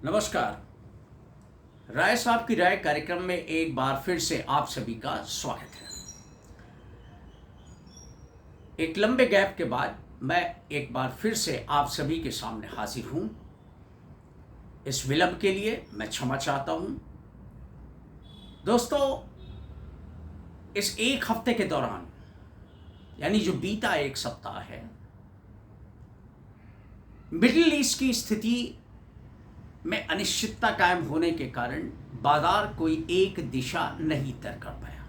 नमस्कार। राय साहब की राय कार्यक्रम में एक बार फिर से आप सभी का स्वागत है। एक लंबे गैप के बाद मैं एक बार फिर से आप सभी के सामने हाजिर हूं। इस विलंब के लिए मैं क्षमा चाहता हूं। दोस्तों, इस एक हफ्ते के दौरान यानी जो बीता एक सप्ताह है, मिडिल ईस्ट की स्थिति में अनिश्चितता कायम होने के कारण बाजार कोई एक दिशा नहीं तय कर पाया।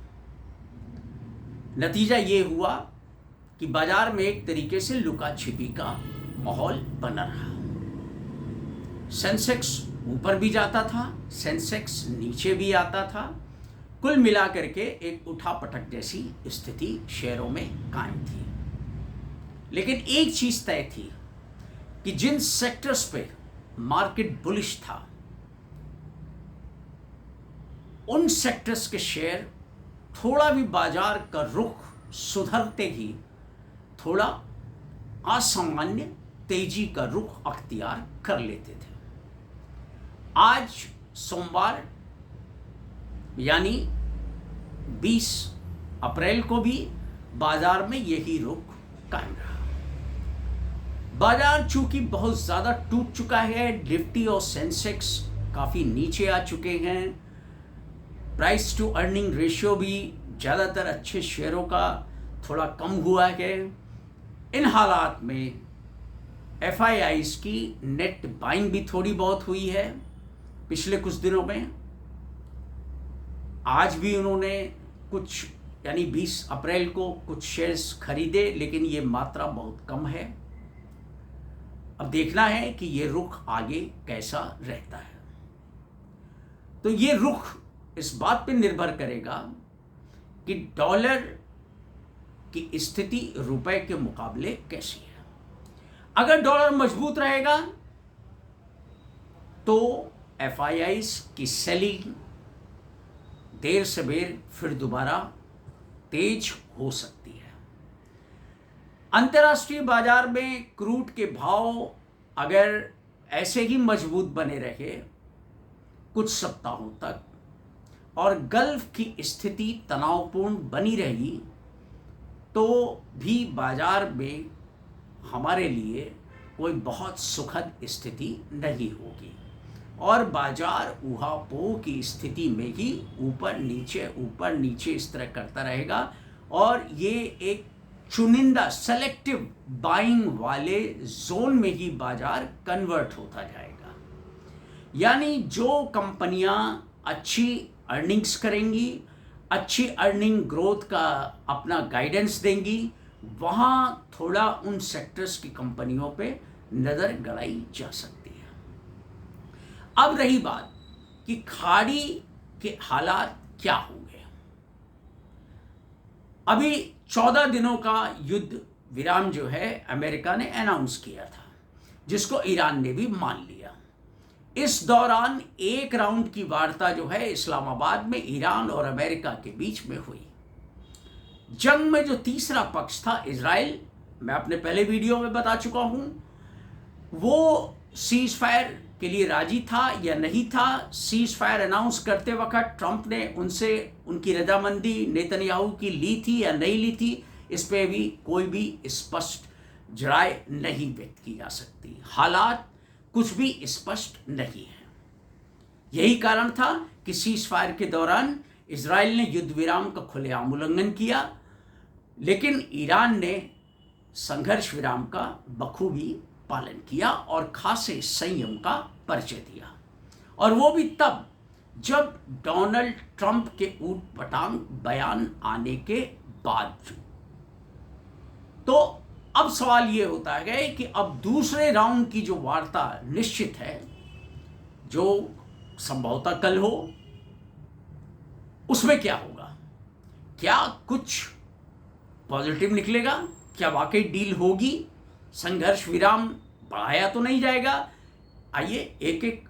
नतीजा ये हुआ कि बाजार में एक तरीके से लुका छिपी का माहौल बना रहा। सेंसेक्स ऊपर भी जाता था, सेंसेक्स नीचे भी आता था। कुल मिलाकर के एक उठापटक जैसी स्थिति शेयरों में कायम थी। लेकिन एक चीज तय थी कि जिन सेक्टर्स पे मार्केट बुलिश था, उन सेक्टर्स के शेयर थोड़ा भी बाजार का रुख सुधरते ही थोड़ा असामान्य तेजी का रुख अख्तियार कर लेते थे। आज सोमवार यानी 20 अप्रैल को भी बाजार में यही रुख कायम रहा। बाजार चूंकि बहुत ज़्यादा टूट चुका है, निफ्टी और सेंसेक्स काफ़ी नीचे आ चुके हैं, प्राइस टू अर्निंग रेशियो भी ज़्यादातर अच्छे शेयरों का थोड़ा कम हुआ है। इन हालात में एफआईआईज़ की नेट बाइंग भी थोड़ी बहुत हुई है पिछले कुछ दिनों में। आज भी उन्होंने कुछ यानी 20 अप्रैल को कुछ शेयर्स खरीदे, लेकिन ये मात्रा बहुत कम है। अब देखना है कि ये रुख आगे कैसा रहता है। तो ये रुख इस बात पर निर्भर करेगा कि डॉलर की स्थिति रुपए के मुकाबले कैसी है। अगर डॉलर मजबूत रहेगा तो एफआईआईज़ की सेलिंग देर से बेर फिर दोबारा तेज हो सकती है। अंतर्राष्ट्रीय बाजार में क्रूड के भाव अगर ऐसे ही मजबूत बने रहे कुछ सप्ताहों तक और गल्फ की स्थिति तनावपूर्ण बनी रही तो भी बाजार में हमारे लिए कोई बहुत सुखद स्थिति नहीं होगी और बाजार ऊहापोह की स्थिति में ही ऊपर नीचे इस तरह करता रहेगा और ये एक चुनिंदा सेलेक्टिव बाइंग वाले जोन में ही बाजार कन्वर्ट होता जाएगा। यानी जो कंपनियां अच्छी अर्निंग्स करेंगी, अच्छी अर्निंग ग्रोथ का अपना गाइडेंस देंगी, वहां थोड़ा उन सेक्टर्स की कंपनियों पे नजर गड़ाई जा सकती है। अब रही बात कि खाड़ी के हालात क्या होंगे। अभी 14 दिनों का युद्ध विराम जो है अमेरिका ने अनाउंस किया था, जिसको ईरान ने भी मान लिया। इस दौरान एक राउंड की वार्ता जो है इस्लामाबाद में ईरान और अमेरिका के बीच में हुई। जंग में जो तीसरा पक्ष था इजराइल, मैं अपने पहले वीडियो में बता चुका हूं, वो सीज फायर के लिए राजी था या नहीं था। सीज फायर अनाउंस करते वक्त ट्रंप ने उनसे उनकी रजामंदी नेतन्याहू की ली थी या नहीं ली थी, इस पे भी कोई भी स्पष्ट राय नहीं व्यक्त की जा सकती। हालात कुछ भी स्पष्ट नहीं है। यही कारण था कि सीज फायर के दौरान इजराइल ने युद्ध विराम का खुलेआम उल्लंघन किया, लेकिन ईरान ने संघर्ष विराम का बखूबी पालन किया और खासे संयम का परिचय दिया। और वो भी तब जब डोनाल्ड ट्रंप के ऊटपटांग बयान आने के बाद। तो अब सवाल ये होता है कि अब दूसरे राउंड की जो वार्ता निश्चित है, जो संभवतः कल हो, उसमें क्या होगा? क्या कुछ पॉजिटिव निकलेगा? क्या वाकई डील होगी? संघर्ष विराम बढ़ाया तो नहीं जाएगा? आइए एक एक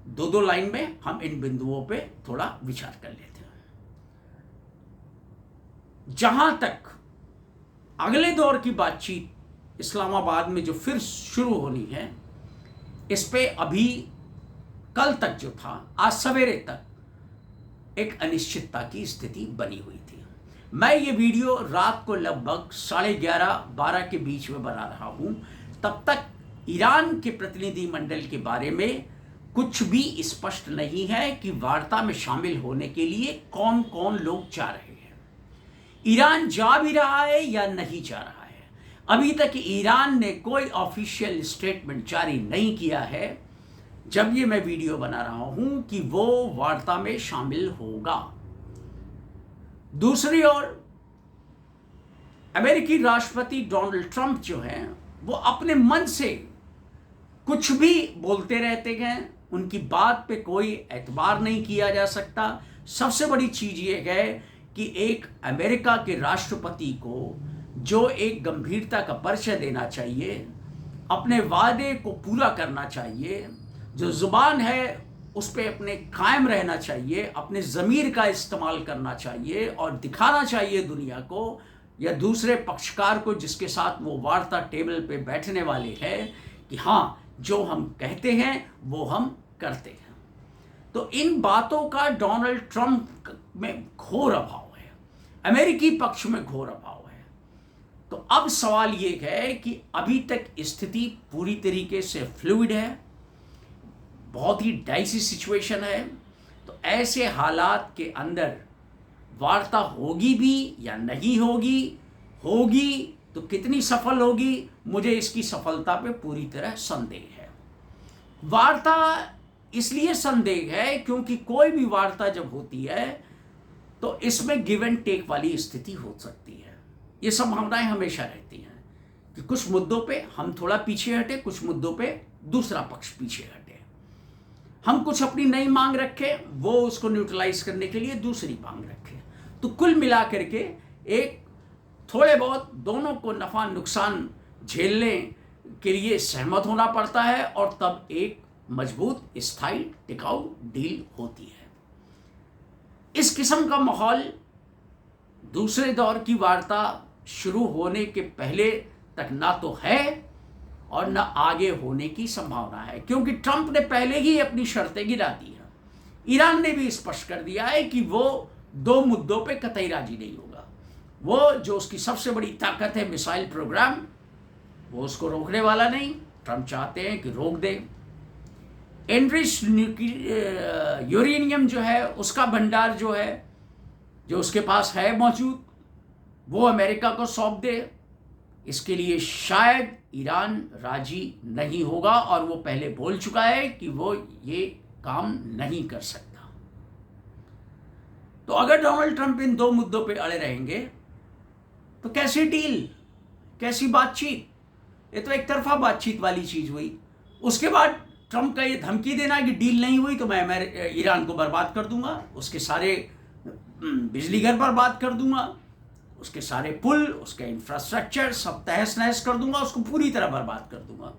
दो लाइन में हम इन बिंदुओं पे थोड़ा विचार कर लेते हैं। जहां तक अगले दौर की बातचीत इस्लामाबाद में जो फिर शुरू होनी है, इस पे अभी कल तक जो था, आज सवेरे तक एक अनिश्चितता की स्थिति बनी हुई थी। मैं ये वीडियो रात को लगभग 11:30-12 के बीच में बना रहा हूं। तब तक ईरान के प्रतिनिधि मंडल के बारे में कुछ भी स्पष्ट नहीं है कि वार्ता में शामिल होने के लिए कौन कौन लोग जा रहे हैं। ईरान जा भी रहा है या नहीं जा रहा है, अभी तक ईरान ने कोई ऑफिशियल स्टेटमेंट जारी नहीं किया है जब ये मैं वीडियो बना रहा हूं कि वो वार्ता में शामिल होगा। दूसरी ओर अमेरिकी राष्ट्रपति डोनाल्ड ट्रंप जो हैं वो अपने मन से कुछ भी बोलते रहते हैं, उनकी बात पे कोई एतबार नहीं किया जा सकता। सबसे बड़ी चीज ये है कि एक अमेरिका के राष्ट्रपति को जो एक गंभीरता का परिचय देना चाहिए, अपने वादे को पूरा करना चाहिए, जो जुबान है उस पर अपने कायम रहना चाहिए, अपने ज़मीर का इस्तेमाल करना चाहिए और दिखाना चाहिए दुनिया को या दूसरे पक्षकार को जिसके साथ वो वार्ता टेबल पे बैठने वाले हैं कि हाँ, जो हम कहते हैं वो हम करते हैं। तो इन बातों का डोनाल्ड ट्रंप में घोर अभाव है, अमेरिकी पक्ष में घोर अभाव है। तो अब सवाल ये है कि अभी तक स्थिति पूरी तरीके से फ्लूइड है, बहुत ही डाइसी सिचुएशन है। तो ऐसे हालात के अंदर वार्ता होगी भी या नहीं होगी, होगी तो कितनी सफल होगी, मुझे इसकी सफलता पे पूरी तरह संदेह है। वार्ता इसलिए संदेह है क्योंकि कोई भी वार्ता जब होती है तो इसमें गिव एंड टेक वाली स्थिति हो सकती है। ये संभावनाएं हमेशा रहती हैं कि कुछ मुद्दों पे हम थोड़ा पीछे हटे, कुछ मुद्दों पे दूसरा पक्ष पीछे हटे, हम कुछ अपनी नई मांग रखें, वो उसको न्यूट्रलाइज करने के लिए दूसरी मांग रखें। तो कुल मिलाकर के एक थोड़े बहुत दोनों को नफा नुकसान झेलने के लिए सहमत होना पड़ता है और तब एक मजबूत, स्थायी, टिकाऊ डील होती है। इस किस्म का माहौल दूसरे दौर की वार्ता शुरू होने के पहले तक ना तो है और न आगे होने की संभावना है, क्योंकि ट्रंप ने पहले ही अपनी शर्तें गिरा दी हैं। ईरान ने भी स्पष्ट कर दिया है कि वो दो मुद्दों पे कतई राजी नहीं होगा। वो जो उसकी सबसे बड़ी ताकत है मिसाइल प्रोग्राम, वो उसको रोकने वाला नहीं। ट्रंप चाहते हैं कि रोक दे। एनरिच यूरेनियम जो है उसका भंडार जो है, जो उसके पास है मौजूद, वो अमेरिका को सौंप दे। इसके लिए शायद ईरान राजी नहीं होगा और वो पहले बोल चुका है कि वो ये काम नहीं कर सकता। तो अगर डोनाल्ड ट्रंप इन दो मुद्दों पे अड़े रहेंगे तो कैसी डील, कैसी बातचीत? ये तो एक तरफा बातचीत वाली चीज हुई। उसके बाद ट्रंप का ये धमकी देना कि डील नहीं हुई तो मैं ईरान को बर्बाद कर दूंगा, उसके सारे बिजली घर बर्बाद कर दूंगा, उसके सारे पुल, उसका इंफ्रास्ट्रक्चर सब तहस नहस कर दूंगा, उसको पूरी तरह बर्बाद कर दूंगा।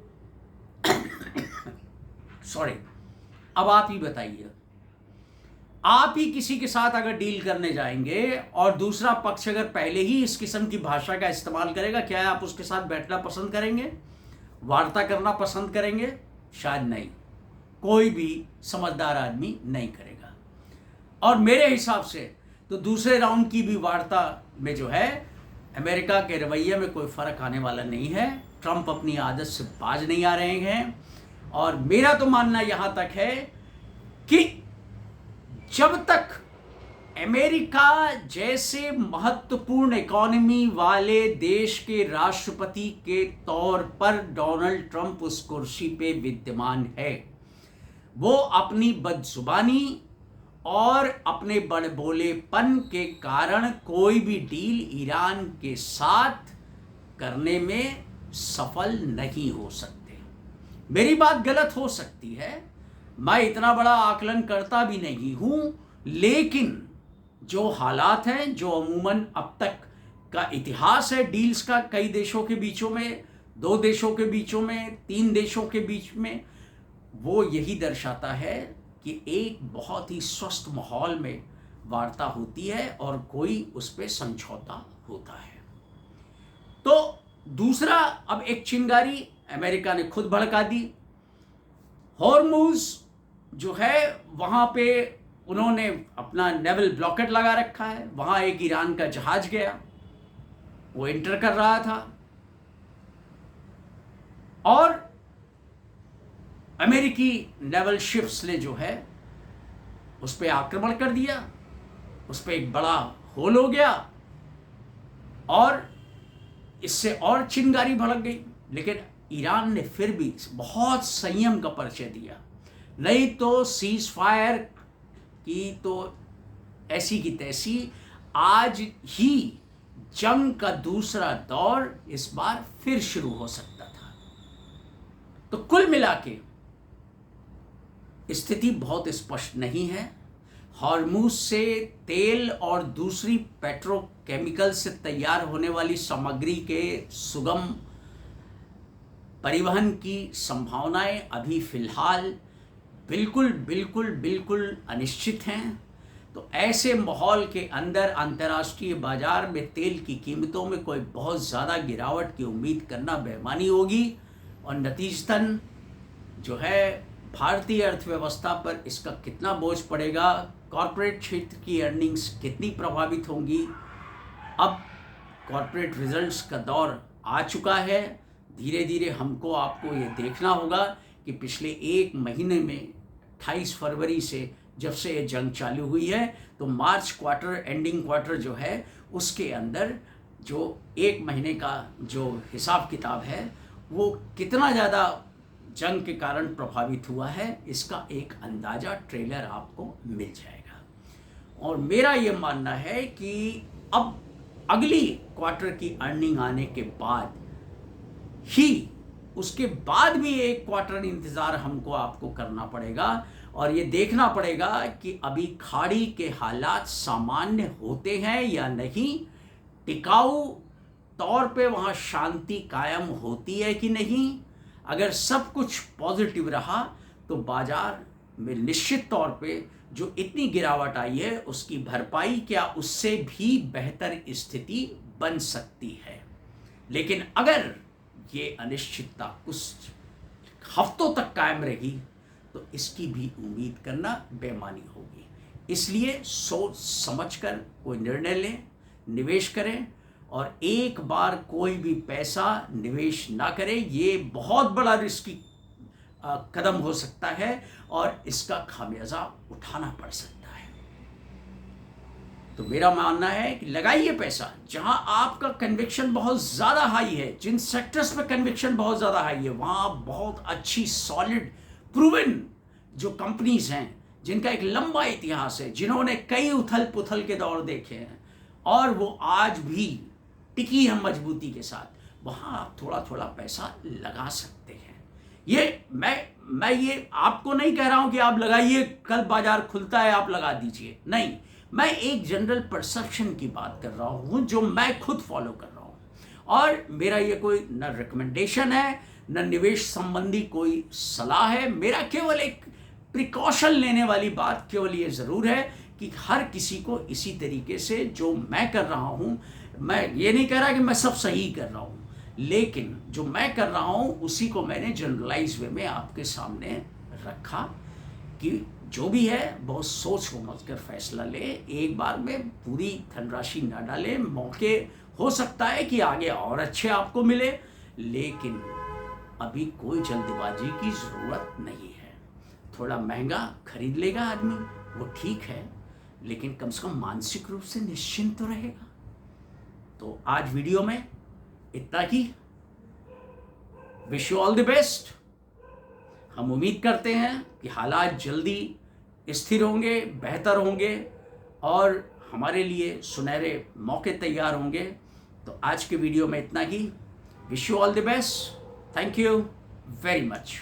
सॉरी, अब आप ही बताइए, आप ही किसी के साथ अगर डील करने जाएंगे और दूसरा पक्ष अगर पहले ही इस किस्म की भाषा का इस्तेमाल करेगा, क्या आप उसके साथ बैठना पसंद करेंगे, वार्ता करना पसंद करेंगे? शायद नहीं, कोई भी समझदार आदमी नहीं करेगा। और मेरे हिसाब से तो दूसरे राउंड की भी वार्ता में जो है अमेरिका के रवैये में कोई फर्क आने वाला नहीं है। ट्रंप अपनी आदत से बाज नहीं आ रहे हैं और मेरा तो मानना यहां तक है कि जब तक अमेरिका जैसे महत्वपूर्ण इकोनॉमी वाले देश के राष्ट्रपति के तौर पर डोनाल्ड ट्रंप उस कुर्सी पे विद्यमान है, वो अपनी बदजुबानी और अपने बड़बोलेपन के कारण कोई भी डील ईरान के साथ करने में सफल नहीं हो सकते। मेरी बात गलत हो सकती है, मैं इतना बड़ा आकलन करता भी नहीं हूं, लेकिन जो हालात हैं, जो अमूमन अब तक का इतिहास है डील्स का, कई देशों के बीचों में, 2 देशों के बीचों में, 3 देशों के बीच में, वो यही दर्शाता है कि एक बहुत ही स्वस्थ माहौल में वार्ता होती है और कोई उस पर समझौता होता है। तो दूसरा, अब एक चिंगारी अमेरिका ने खुद भड़का दी। हॉर्मुज जो है वहाँ पे उन्होंने अपना नेवल ब्लॉकेट लगा रखा है। वहाँ एक ईरान का जहाज गया, वो एंटर कर रहा था और अमेरिकी नेवल शिप्स ने जो है उस पर आक्रमण कर दिया, उस पर एक बड़ा होल हो गया और इससे और चिंगारी भड़क गई। लेकिन ईरान ने फिर भी बहुत संयम का परिचय दिया, नहीं तो सीज फायर की तो ऐसी की तैसी आज ही जंग का दूसरा दौर इस बार फिर शुरू हो सकता था। तो कुल मिला के स्थिति बहुत स्पष्ट नहीं है। हॉर्मुज से तेल और दूसरी पेट्रोकेमिकल से तैयार होने वाली सामग्री के सुगम परिवहन की संभावनाएं अभी फिलहाल बिल्कुल अनिश्चित हैं। तो ऐसे माहौल के अंदर अंतर्राष्ट्रीय बाजार में तेल की कीमतों में कोई बहुत ज़्यादा गिरावट की उम्मीद करना बेईमानी होगी और नतीजतन जो है भारतीय अर्थव्यवस्था पर इसका कितना बोझ पड़ेगा, कॉरपोरेट क्षेत्र की अर्निंग्स कितनी प्रभावित होंगी। अब कॉरपोरेट रिजल्ट्स का दौर आ चुका है। धीरे धीरे हमको आपको ये देखना होगा कि पिछले एक महीने में 28 फरवरी से जब से ये जंग चालू हुई है तो मार्च क्वार्टर, एंडिंग क्वार्टर जो है उसके अंदर जो एक महीने का जो हिसाब किताब है वो कितना ज़्यादा जंग के कारण प्रभावित हुआ है, इसका एक अंदाज़ा ट्रेलर आपको मिल जाएगा। और मेरा ये मानना है कि अब अगली क्वार्टर की अर्निंग आने के बाद ही उसके बाद भी एक क्वार्टर इंतज़ार हमको आपको करना पड़ेगा और ये देखना पड़ेगा कि अभी खाड़ी के हालात सामान्य होते हैं या नहीं, टिकाऊ तौर पे वहाँ शांति कायम होती है कि नहीं। अगर सब कुछ पॉजिटिव रहा तो बाजार में निश्चित तौर पे जो इतनी गिरावट आई है उसकी भरपाई क्या उससे भी बेहतर स्थिति बन सकती है। लेकिन अगर ये अनिश्चितता कुछ हफ्तों तक कायम रही तो इसकी भी उम्मीद करना बेईमानी होगी। इसलिए सोच समझकर कोई निर्णय लें, निवेश करें और एक बार कोई भी पैसा निवेश ना करें। ये बहुत बड़ा रिस्की कदम हो सकता है और इसका खामियाजा उठाना पड़ सकता है। तो मेरा मानना है कि लगाइए पैसा जहां आपका कन्विक्शन बहुत ज़्यादा हाई है। जिन सेक्टर्स में कन्विक्शन बहुत ज़्यादा हाई है वहाँ बहुत अच्छी सॉलिड प्रूवन जो कंपनीज हैं जिनका एक लंबा इतिहास है, जिन्होंने कई उथल पुथल के दौर देखे हैं और वो आज भी टिकी है मजबूती के साथ, वहाँ आप थोड़ा थोड़ा पैसा लगा सकते हैं। ये मैं ये आपको नहीं कह रहा हूँ कि आप लगाइए, कल बाजार खुलता है आप लगा दीजिए, नहीं। मैं एक जनरल परसेप्शन की बात कर रहा हूँ जो मैं खुद फॉलो कर रहा हूँ और मेरा ये कोई न रिकमेंडेशन है न निवेश संबंधी कोई सलाह है। मेरा केवल एक प्रिकॉशन लेने वाली बात केवल ये ज़रूर है कि हर किसी को इसी तरीके से जो मैं कर रहा हूँ, मैं ये नहीं कह रहा कि मैं सब सही कर रहा हूँ, लेकिन जो मैं कर रहा हूँ उसी को मैंने जनरलाइज वे में आपके सामने रखा कि जो भी है बहुत सोच समझ कर फैसला ले, एक बार में पूरी धनराशि ना डाले। मौके हो सकता है कि आगे और अच्छे आपको मिले, लेकिन अभी कोई जल्दबाजी की ज़रूरत नहीं है। थोड़ा महंगा खरीद लेगा आदमी वो ठीक है, लेकिन कम से कम मानसिक रूप से निश्चिंत तो रहेगा। तो आज वीडियो में इतना ही। Wish you all the best. हम उम्मीद करते हैं कि हालात जल्दी स्थिर होंगे, बेहतर होंगे और हमारे लिए सुनहरे मौके तैयार होंगे। तो आज के वीडियो में इतना ही। Wish you all the best. Thank you very much.